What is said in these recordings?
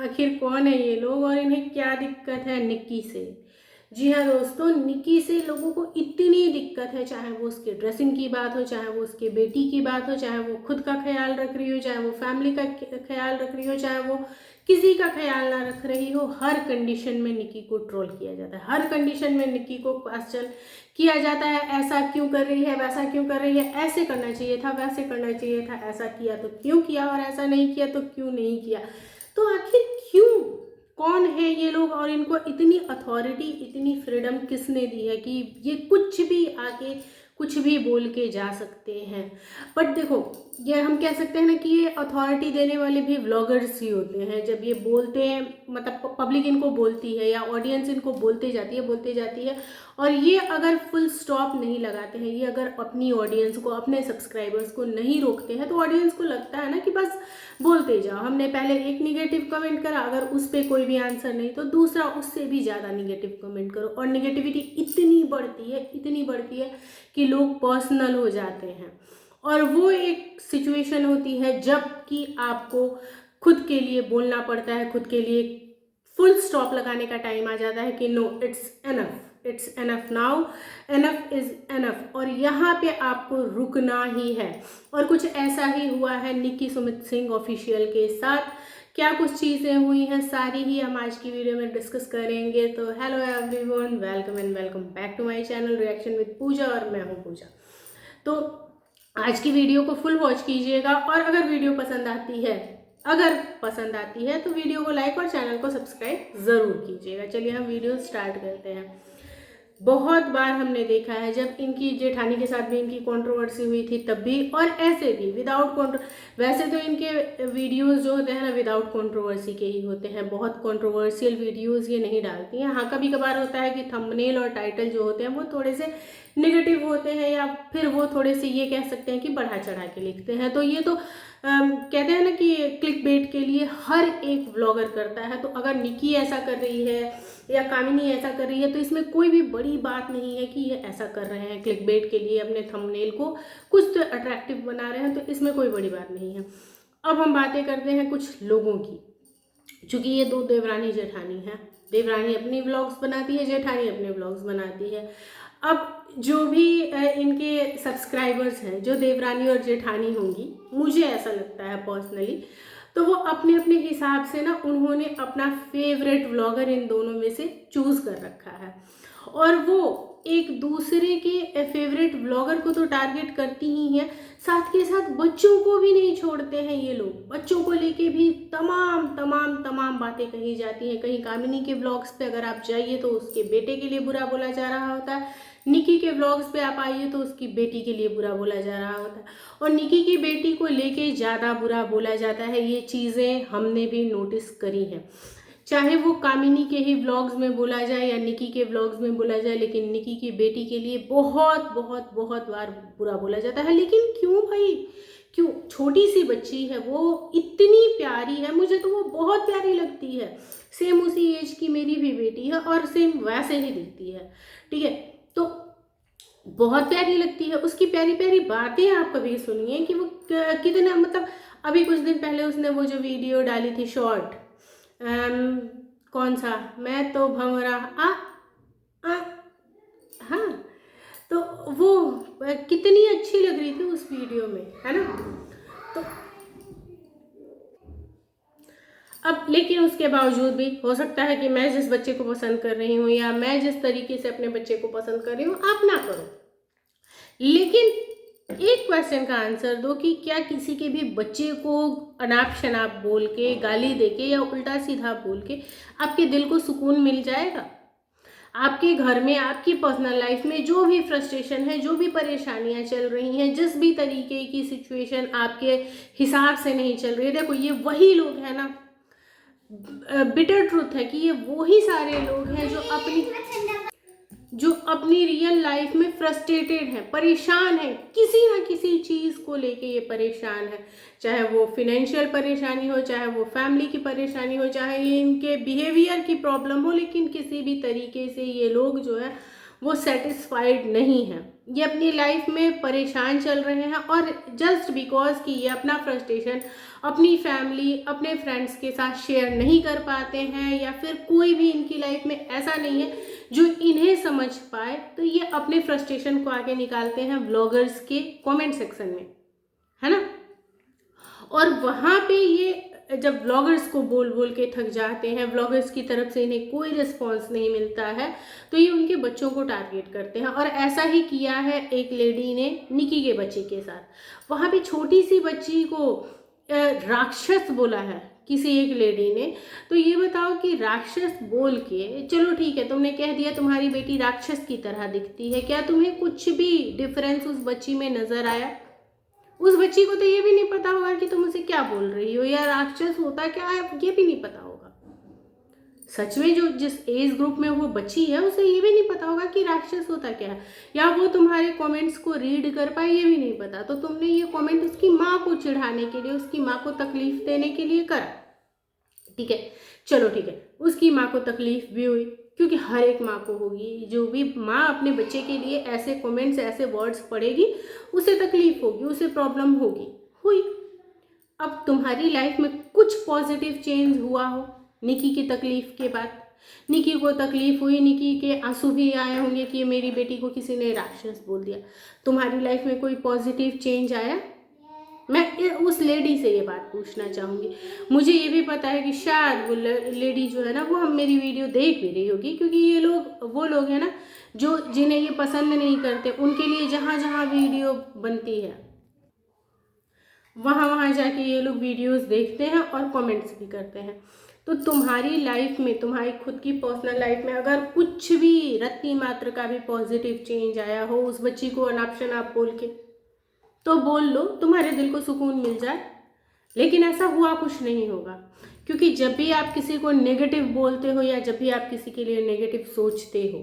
आखिर कौन है ये लोग और इन्हें क्या दिक्कत है निक्की से। जी हाँ दोस्तों, निक्की से लोगों को इतनी दिक्कत है, चाहे वो उसके ड्रेसिंग की बात हो, चाहे वो उसके बेटी की बात हो, चाहे वो खुद का ख्याल रख रही हो, चाहे वो फैमिली का ख्याल रख रही हो, चाहे वो किसी का ख्याल ना रख रही हो, हर कंडीशन में निक्की को ट्रोल किया जाता है। हर कंडीशन में निक्की को क्वेश्चन किया जाता है, ऐसा क्यों कर रही है, वैसा क्यों कर रही है, ऐसे करना चाहिए था, वैसे करना चाहिए था, ऐसा किया तो क्यों किया और ऐसा नहीं किया तो क्यों नहीं किया। तो आखिर क्यों, कौन है ये लोग और इनको इतनी अथॉरिटी, इतनी फ्रीडम किसने दी है कि ये कुछ भी आके कुछ भी बोल के जा सकते हैं। बट देखो, ये हम कह सकते हैं ना कि ये अथॉरिटी देने वाले भी व्लॉगर्स ही होते हैं। जब ये बोलते हैं, मतलब पब्लिक इनको बोलती है या ऑडियंस इनको बोलते जाती है और ये अगर फुल स्टॉप नहीं लगाते हैं, ये अगर अपनी ऑडियंस को, अपने सब्सक्राइबर्स को नहीं रोकते हैं, तो ऑडियंस को लगता है ना कि बस बोलते जाओ। हमने पहले एक निगेटिव कमेंट करा, अगर उस पर कोई भी आंसर नहीं तो दूसरा उससे भी ज़्यादा निगेटिव कमेंट करो, और निगेटिविटी इतनी बढ़ती है कि लोग पर्सनल हो जाते हैं। और वो एक सिचुएशन होती है जब कि आपको खुद के लिए बोलना पड़ता है, खुद के लिए फुल स्टॉप लगाने का टाइम आ जाता है कि no, it's enough now, enough is enough, और यहाँ पे आपको रुकना ही है। और कुछ ऐसा ही हुआ है निक्की सुमित सिंह ऑफिशियल के साथ। क्या कुछ चीज़ें हुई हैं, सारी ही हम आज की वीडियो में डिस्कस करेंगे। तो hello everyone, welcome and welcome back to my channel reaction with Pooja, और मैं हूँ पूजा। तो आज की वीडियो को फुल वॉच कीजिएगा, और अगर वीडियो पसंद आती है तो वीडियो को लाइक और चैनल को सब्सक्राइब ज़रूर कीजिएगा। चलिए हम वीडियो स्टार्ट करते हैं। बहुत बार हमने देखा है, जब इनकी जेठानी के साथ भी इनकी कंट्रोवर्सी हुई थी तब भी, और ऐसे भी विदाउट वैसे तो इनके वीडियोस जो होते हैं ना विदाउट कंट्रोवर्सी के ही होते हैं, बहुत कंट्रोवर्शियल वीडियोस ये नहीं डालती हैं। हाँ, कभी कभार होता है कि थंबनेल और टाइटल जो होते हैं वो थोड़े से नेगेटिव होते हैं, या फिर वो थोड़े से ये कह सकते हैं कि बढ़ा चढ़ा के लिखते हैं। तो ये तो कहते हैं ना कि क्लिक बेट के लिए हर एक व्लॉगर करता है। तो अगर निक्की ऐसा कर रही है या कामिनी ऐसा कर रही है तो इसमें कोई भी बड़ी बात नहीं है कि ये ऐसा कर रहे हैं क्लिक बेट के लिए, अपने थंबनेल को कुछ तो अट्रैक्टिव बना रहे हैं, तो इसमें कोई बड़ी बात नहीं है। अब हम बातें करते हैं कुछ लोगों की। चूँकि ये दो देवरानी जेठानी हैं, देवरानी अपनी व्लॉग्स बनाती है, जेठानी अपने व्लॉग्स बनाती है। अब जो भी इनके सब्सक्राइबर्स हैं, जो देवरानी और जेठानी होंगी, मुझे ऐसा लगता है पर्सनली, तो वो अपने अपने हिसाब से ना उन्होंने अपना फेवरेट व्लॉगर इन दोनों में से चूज़ कर रखा है, और वो एक दूसरे के फेवरेट व्लॉगर को तो टारगेट करती ही हैं, साथ के साथ बच्चों को भी नहीं छोड़ते हैं ये लोग। बच्चों को लेके भी तमाम बातें कही जाती हैं। कहीं कामिनी के व्लॉग्स पे अगर आप जाइए तो उसके बेटे के लिए बुरा बोला जा रहा होता है, निक्की के व्लॉग्स पे आप आइए तो उसकी बेटी के लिए बुरा बोला जा रहा होता है, और निक्की की बेटी को लेके ज़्यादा बुरा बोला जाता है। ये चीज़ें हमने भी नोटिस करी हैं, चाहे वो कामिनी के ही व्लॉग्स में बोला जाए या निक्की के व्लॉग्स में बोला जाए, लेकिन निक्की की बेटी के लिए बहुत बार बुरा बोला जाता है। लेकिन क्यों भाई, क्यों? छोटी सी बच्ची है, वो इतनी प्यारी है, मुझे तो वो बहुत प्यारी लगती है। सेम उसी एज की मेरी भी बेटी है और सेम वैसे ही दिखती है, ठीक है। तो बहुत प्यारी लगती है, उसकी प्यारी प्यारी बातें आप कभी सुनिए कि वो कितना, मतलब अभी कुछ दिन पहले उसने वो जो वीडियो डाली थी शॉर्ट, कौन सा, मैं तो भंवरा आ, हाँ, तो वो कितनी अच्छी लग रही थी उस वीडियो में, है ना। तो अब लेकिन उसके बावजूद भी हो सकता है कि मैं जिस बच्चे को पसंद कर रही हूँ या मैं जिस तरीके से अपने बच्चे को पसंद कर रही हूँ, आप ना करो, लेकिन एक क्वेश्चन का आंसर दो कि क्या किसी के भी बच्चे को अनाप शनाप बोल के, गाली दे के या उल्टा सीधा बोल के आपके दिल को सुकून मिल जाएगा? आपके घर में, आपकी पर्सनल लाइफ में जो भी फ्रस्ट्रेशन है, जो भी परेशानियां चल रही हैं, जिस भी तरीके की सिचुएशन आपके हिसाब से नहीं चल रही है, देखो ये वही लोग हैं ना, बिटर ट्रूथ है कि ये वही सारे लोग हैं जो अपनी रियल लाइफ में फ्रस्ट्रेटेड हैं, परेशान हैं, किसी ना किसी चीज़ को लेके ये परेशान है। चाहे वो फिनेंशियल परेशानी हो, चाहे वो फैमिली की परेशानी हो, चाहे ये इनके बिहेवियर की प्रॉब्लम हो, लेकिन किसी भी तरीके से ये लोग जो है वो सेटिस्फाइड नहीं हैं। ये अपनी लाइफ में परेशान चल रहे हैं और जस्ट बिकॉज कि ये अपना फ्रस्ट्रेशन अपनी फैमिली अपने फ्रेंड्स के साथ शेयर नहीं कर पाते हैं, या फिर कोई भी इनकी लाइफ में ऐसा नहीं है जो इन्हें समझ पाए, तो ये अपने फ्रस्ट्रेशन को आगे निकालते हैं व्लॉगर्स के कमेंट सेक्शन में, है ना। और वहाँ पे ये जब व्लॉगर्स को बोल बोल के थक जाते हैं, व्लॉगर्स की तरफ से इन्हें कोई रिस्पॉन्स नहीं मिलता है, तो ये उनके बच्चों को टारगेट करते हैं। और ऐसा ही किया है एक लेडी ने निकी के बच्चे के साथ। वहाँ पे छोटी सी बच्ची को राक्षस बोला है किसी एक लेडी ने। तो ये बताओ कि राक्षस बोल के, चलो ठीक है तुमने कह दिया तुम्हारी बेटी राक्षस की तरह दिखती है, क्या तुम्हें कुछ भी डिफरेंस उस बच्ची में नजर आया? उस बच्ची को तो ये भी नहीं पता होगा कि तुम उसे क्या बोल रही हो, या राक्षस होता क्या है ये भी नहीं पता होगा। सच में जो जिस एज ग्रुप में वो बच्ची है उसे ये भी नहीं पता होगा कि राक्षस होता क्या है, या वो तुम्हारे कमेंट्स को रीड कर पाए ये भी नहीं पता। तो तुमने ये कमेंट उसकी माँ को चिढ़ाने के लिए, उसकी माँ को तकलीफ देने के लिए करा, ठीक है। चलो ठीक है, उसकी माँ को तकलीफ भी हुई, क्योंकि हर एक माँ को होगी। जो भी माँ अपने बच्चे के लिए ऐसे कमेंट्स ऐसे वर्ड्स पढ़ेगी उसे तकलीफ होगी, उसे प्रॉब्लम होगी, हुई। अब तुम्हारी लाइफ में कुछ पॉजिटिव चेंज हुआ हो निकी की तकलीफ के बाद? निकी को तकलीफ हुई, निकी के आंसू भी आए होंगे कि मेरी बेटी को किसी ने राक्षस बोल दिया। तुम्हारी लाइफ में कोई पॉजिटिव चेंज आया? मैं उस लेडी से ये बात पूछना चाहूँगी। मुझे ये भी पता है कि शायद वो लेडी जो है ना वो हम मेरी वीडियो देख भी रही होगी, क्योंकि ये लोग वो लोग हैं ना जो जिन्हें ये पसंद नहीं करते, उनके लिए जहाँ जहाँ वीडियो बनती है वहाँ वहाँ जाके ये लोग वीडियोस देखते हैं और कमेंट्स भी करते हैं। तो तुम्हारी लाइफ में, तुम्हारी खुद की पर्सनल लाइफ में अगर कुछ भी रत्ती मात्र का भी पॉजिटिव चेंज आया हो उस बच्ची को अनाप शनाप बोल के, तो बोल लो, तुम्हारे दिल को सुकून मिल जाए। लेकिन ऐसा हुआ कुछ नहीं होगा, क्योंकि जब भी आप किसी को नेगेटिव बोलते हो या जब भी आप किसी के लिए नेगेटिव सोचते हो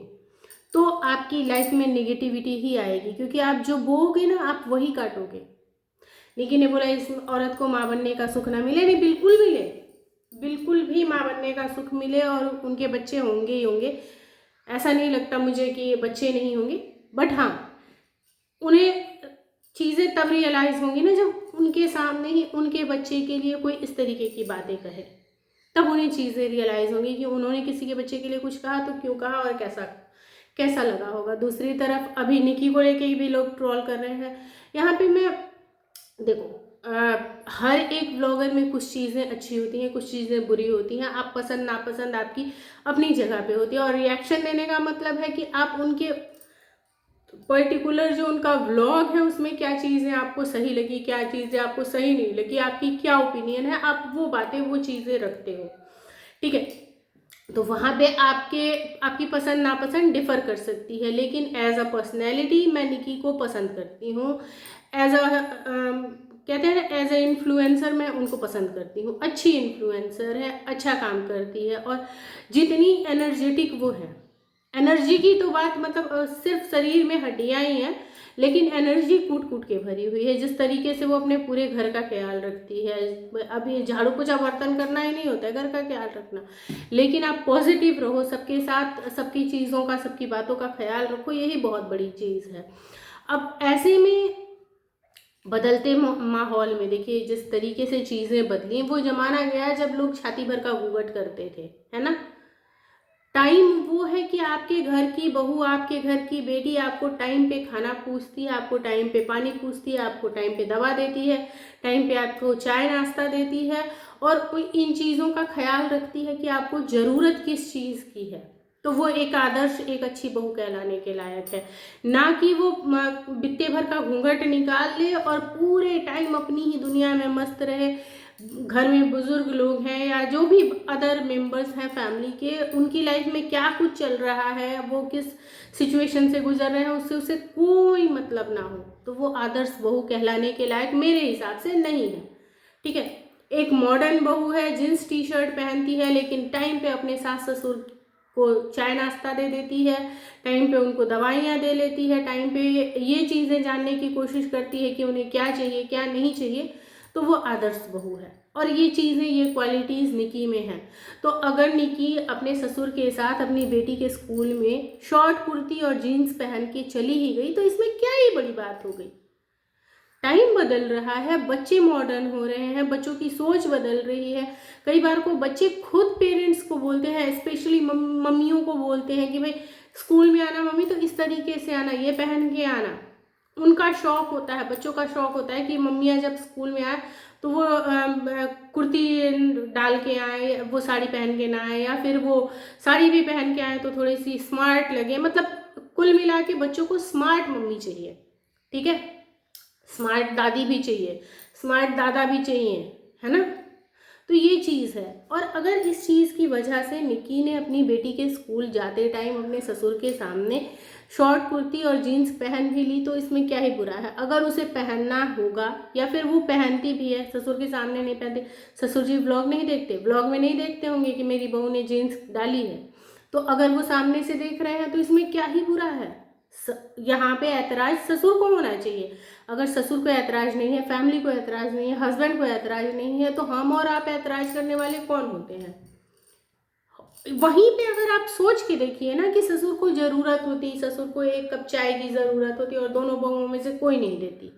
तो आपकी लाइफ में नेगेटिविटी ही आएगी, क्योंकि आप जो बोओगे ना आप वही काटोगे। निकी ने बोला इस औरत को माँ बनने का सुख ना मिले, नहीं बिल्कुल मिले, बिल्कुल भी माँ बनने का सुख मिले, और उनके बच्चे होंगे ही होंगे। ऐसा नहीं लगता मुझे कि बच्चे नहीं होंगे, बट हाँ उन्हें चीज़ें तब रियलाइज़ होंगी ना जब उनके सामने ही उनके बच्चे के लिए कोई इस तरीके की बातें कहे, तब उन्हें चीज़ें रियलाइज़ होंगी कि उन्होंने किसी के बच्चे के लिए कुछ कहा तो क्यों कहा और कैसा कैसा लगा होगा। दूसरी तरफ अभी निकी को लेके भी लोग ट्रोल कर रहे हैं। यहाँ पे मैं देखो हर एक ब्लॉगर में कुछ चीज़ें अच्छी होती हैं, कुछ चीज़ें बुरी होती हैं। आप पसंद नापसंद आपकी अपनी जगह पे होती है, और रिएक्शन देने का मतलब है कि आप उनके पर्टिकुलर जो उनका व्लॉग है उसमें क्या चीज़ें आपको सही लगी, क्या चीज़ें आपको सही नहीं लगी, आपकी क्या ओपिनियन है, आप वो बातें वो चीज़ें रखते हो, ठीक है। तो वहाँ पे आपकी पसंद नापसंद डिफ़र कर सकती है, लेकिन एज अ पर्सनैलिटी मैं निकी को पसंद करती हूँ। एज अ कहते हैं एज ए इन्फ्लुएंसर मैं उनको पसंद करती हूँ। अच्छी इन्फ्लुएंसर है, अच्छा काम करती है, और जितनी एनर्जेटिक वो है, एनर्जी की तो बात मतलब सिर्फ शरीर में हड्डियाँ ही हैं, लेकिन एनर्जी कूट कूट के भरी हुई है। जिस तरीके से वो अपने पूरे घर का ख्याल रखती है, अब ये झाड़ू पोछा बर्तन करना ही नहीं होता है, घर का ख्याल रखना, लेकिन आप पॉजिटिव रहो, सबके साथ सबकी चीज़ों का सबकी बातों का ख्याल रखो, यही बहुत बड़ी चीज़ है। अब ऐसे में बदलते माहौल में देखिए जिस तरीके से चीज़ें बदली, वो ज़माना गया जब लोग छाती भर का घूंघट करते थे, है ना। टाइम वो है कि आपके घर की बहू, आपके घर की बेटी आपको टाइम पे खाना पूछती है, आपको टाइम पे पानी पूछती है, आपको टाइम पे दवा देती है, टाइम पे आपको चाय नाश्ता देती है, और इन चीज़ों का ख्याल रखती है कि आपको ज़रूरत किस चीज़ की है। तो वो एक आदर्श, एक अच्छी बहू कहलाने के लायक है, ना कि वो बित्ते भर का घूंघट निकाल ले और पूरे टाइम अपनी ही दुनिया में मस्त रहे। घर में बुजुर्ग लोग हैं या जो भी अदर मेंबर्स हैं फैमिली के, उनकी लाइफ में क्या कुछ चल रहा है, वो किस सिचुएशन से गुजर रहे हैं, उससे उसे कोई मतलब ना हो, तो वो आदर्श बहू कहलाने के लायक मेरे हिसाब से नहीं है, ठीक है। एक मॉडर्न बहू है, जींस टी शर्ट पहनती है, लेकिन टाइम पे अपने सास ससुर को चाय नाश्ता दे देती है, टाइम पे उनको दवाइयाँ दे लेती है, टाइम पे ये चीज़ें जानने की कोशिश करती है कि उन्हें क्या चाहिए क्या नहीं चाहिए, तो वो आदर्श बहू है। और ये चीज़ें, ये क्वालिटीज़ निकी में हैं। तो अगर निकी अपने ससुर के साथ अपनी बेटी के स्कूल में शॉर्ट कुर्ती और जीन्स पहन के चली ही गई तो इसमें क्या ही बड़ी बात हो गई। टाइम बदल रहा है, बच्चे मॉडर्न हो रहे हैं, बच्चों की सोच बदल रही है। कई बार को बच्चे खुद पेरेंट्स को बोलते हैं, स्पेशली मम्मियों को बोलते हैं कि भाई स्कूल में आना मम्मी तो इस तरीके से आना, ये पहन के आना। उनका शौक होता है, बच्चों का शौक होता है कि मम्मियाँ जब स्कूल में आए तो वो कुर्ती डाल के आए, वो साड़ी पहन के ना आए, या फिर वो साड़ी भी पहन के आए तो थोड़ी सी स्मार्ट लगे। मतलब कुल मिला के बच्चों को स्मार्ट मम्मी चाहिए, ठीक है, स्मार्ट दादी भी चाहिए, स्मार्ट दादा भी चाहिए, है ना। तो ये चीज़ है। और अगर इस चीज़ की वजह से निकी ने अपनी बेटी के स्कूल जाते टाइम अपने ससुर के सामने शॉर्ट कुर्ती और जीन्स पहन भी ली तो इसमें क्या ही बुरा है। अगर उसे पहनना होगा, या फिर वो पहनती भी है, ससुर के सामने नहीं पहनते, ससुर जी व्लॉग नहीं देखते, व्लॉग में नहीं देखते होंगे कि मेरी बहू ने जीन्स डाली है, तो अगर वो सामने से देख रहे हैं तो इसमें क्या ही बुरा है। यहाँ पे ऐतराज ससुर को होना चाहिए। अगर ससुर को ऐतराज नहीं है, फैमिली को ऐतराज नहीं है, हस्बैंड को ऐतराज नहीं है, तो हम और आप ऐतराज करने वाले कौन होते हैं। वहीं पे अगर आप सोच के देखिए ना कि ससुर को ज़रूरत होती, ससुर को एक कप चाय की ज़रूरत होती और दोनों बहुओं में से कोई नहीं देती।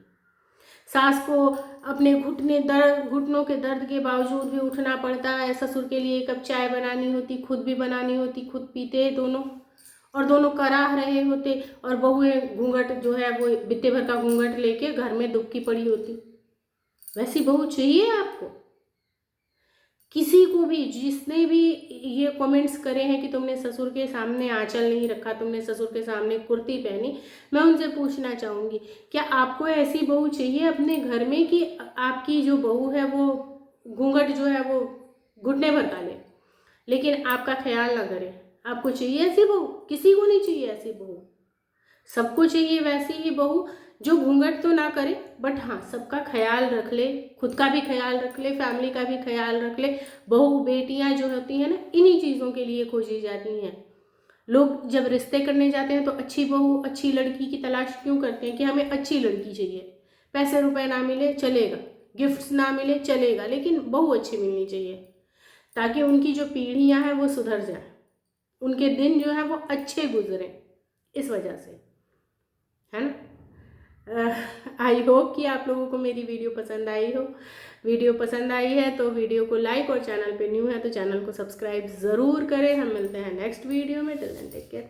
सास को अपने घुटनों के दर्द के बावजूद भी उठना पड़ता है, ससुर के लिए एक कप चाय बनानी होती, खुद भी बनानी होती, खुद पीते दोनों, और दोनों कराह रहे होते, और बहुएं घूंघट जो है वो बित्ते भर का घूंघट लेके घर में दुबकी पड़ी होती। वैसी बहू चाहिए आपको। किसी को भी, जिसने भी ये कमेंट्स करे हैं कि तुमने ससुर के सामने आंचल नहीं रखा, तुमने ससुर के सामने कुर्ती पहनी, मैं उनसे पूछना चाहूँगी, क्या आपको ऐसी बहू चाहिए अपने घर में कि आपकी जो बहू है वो घूंघट जो है वो घुटने भर का ले लेकिन आपका ख्याल ना करे। आपको चाहिए ऐसी बहू? किसी को नहीं चाहिए ऐसी बहू। सबको चाहिए वैसी ही बहू जो घूंघट तो ना करे, बट हाँ सबका ख्याल रख ले, खुद का भी ख्याल रख ले, फैमिली का भी ख्याल रख ले। बहू बेटियां जो होती हैं ना, इन्हीं चीज़ों के लिए खोजी जाती हैं। लोग जब रिश्ते करने जाते हैं तो अच्छी बहू, अच्छी लड़की की तलाश क्यों करते हैं कि हमें अच्छी लड़की चाहिए। पैसे रुपए ना मिले चलेगा, गिफ्ट्स ना मिले चलेगा, लेकिन बहू अच्छी मिलनी चाहिए ताकि उनकी जो पीढ़ियां हैं वो सुधर जाए, उनके दिन जो है वो अच्छे गुजरें, इस वजह से, है ना। आई होप कि आप लोगों को मेरी वीडियो पसंद आई हो। वीडियो पसंद आई है तो वीडियो को लाइक, और चैनल पे न्यू है तो चैनल को सब्सक्राइब ज़रूर करें। हम मिलते हैं नेक्स्ट वीडियो में। Till then take care.